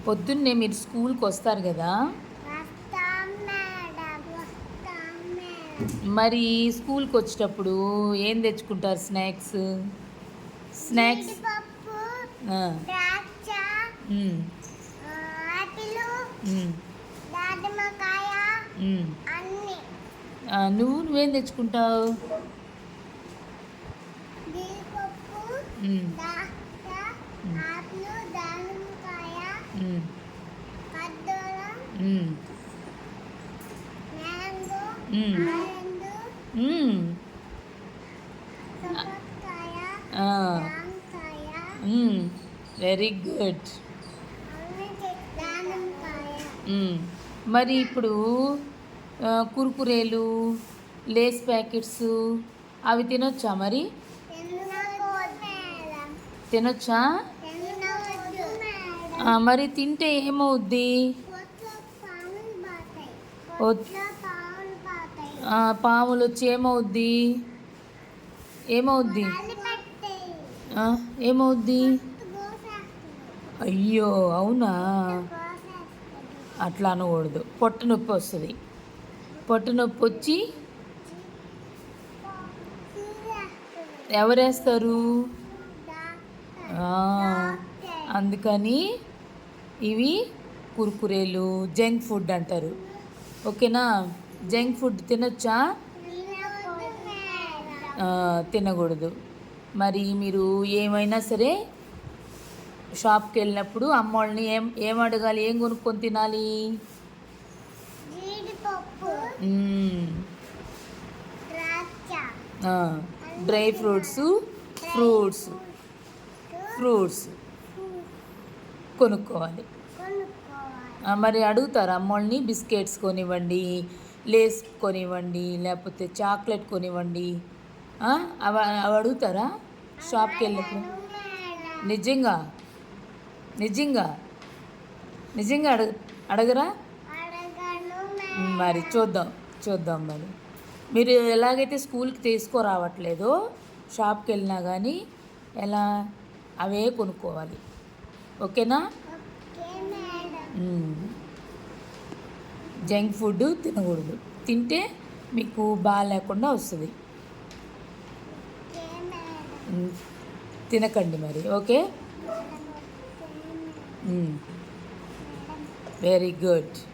పొద్దున్నే మీరు స్కూల్కి వస్తారు కదా, వస్తాం మేడం, వస్తాం మేడం. మరి స్కూల్కి వచ్చేటప్పుడు ఏం తెచ్చుకుంటారు స్నాక్స్? స్నాక్స్ జీడిపప్పు, ఆ, ద్రాక్ష, ఉమ్, ఆపిల్, ఉమ్, దానిమ్మకాయ ఉమ్. అన్ని. నువ్వేం తెచ్చుకుంటావు? జీడిపప్పు, ఉమ్, ద్రాక్ష, ఉమ్, ఆపిల్, దానిమ్మకాయ, ఉమ్, ఖర్జూరం, ఉమ్, మ్యాంగో, ఉమ్, ఆరెంజ్, ఉమ్. సపోటాకాయ, ఆ, జామకాయ, వెరీ గుడ్. అన్ని దానిమ్మకాయ. మరి ఇప్పుడు కుర్కురేలు, లేస్ ప్యాకెట్స్ అవి తినొచ్చా మరి? తినకూడదు మేడం, తినొచ్చా? తినవద్దు మేడం. మరి తింటే ఏమవుద్ది? పొట్లో పాములు పోతాయి, వద్- పొట్లో పాములు పోతాయి. పాములు వచ్చి ఏమవుద్ది? ఏమవుద్ది? కాళ్ళు పట్టాయి, ఏమవుద్ది? పొట్టు కోసేస్తుంది, అయ్యో, అవునా? కోసేస్తుంది. అట్లా అనకూడదు, పొట్ట నొప్పి వస్తుంది. పొట్ట నొప్పి వచ్చి తీసేస్తుంది. ఎవరేస్తారు? డాక్టర్, ఆ, డాక్టర్. అందుకని ఇవి కుర్కురేలు జంక్ ఫుడ్ అంటారు. ఓకేనా? జంక్ ఫుడ్ తినొచ్చా? తినకూడదు మేడం. తినకూడదు. మరి మీరు ఏమైనా సరే షాప్కి వెళ్ళినప్పుడు అమ్మ వాళ్ళని ఏం అడగాలి? ఏం కొనుక్కొని తినాలి? జీడిపప్పు, మ్మ్. ద్రాక్ష, డ్రై ఫ్రూట్స్, ఫ్రూట్స్ ఫ్రూట్స్ కొనుక్కోవాలి. కొనుక్కోవాలి. మరి అడుగుతారు అమ్మోళ్ళని బిస్కెట్స్ కొనివ్వండి, లేస్ కొనివ్వండి, లేకపోతే చాక్లెట్ కొనివ్వండి. అవి అడుగుతారా షాప్కి వెళ్ళినప్పుడు? అడగను మేడం, నిజంగా నిజంగా నిజంగా అడగరా? అడగను మరి మేడం. చూద్దాం మరి. మీరు ఎలాగైతే స్కూల్కి తీసుకురావట్లేదో షాప్కి వెళ్ళినా కానీ ఎలా అవే కొనుక్కోవాలి. ఓకేనా? Okay madam. జంక్ ఫుడ్ తినకూడదు. తింటే మీకు బాగా లేకుండా వస్తుంది. Okay madam. తినకండి మరి. Okay, madam, okay madam. Very good.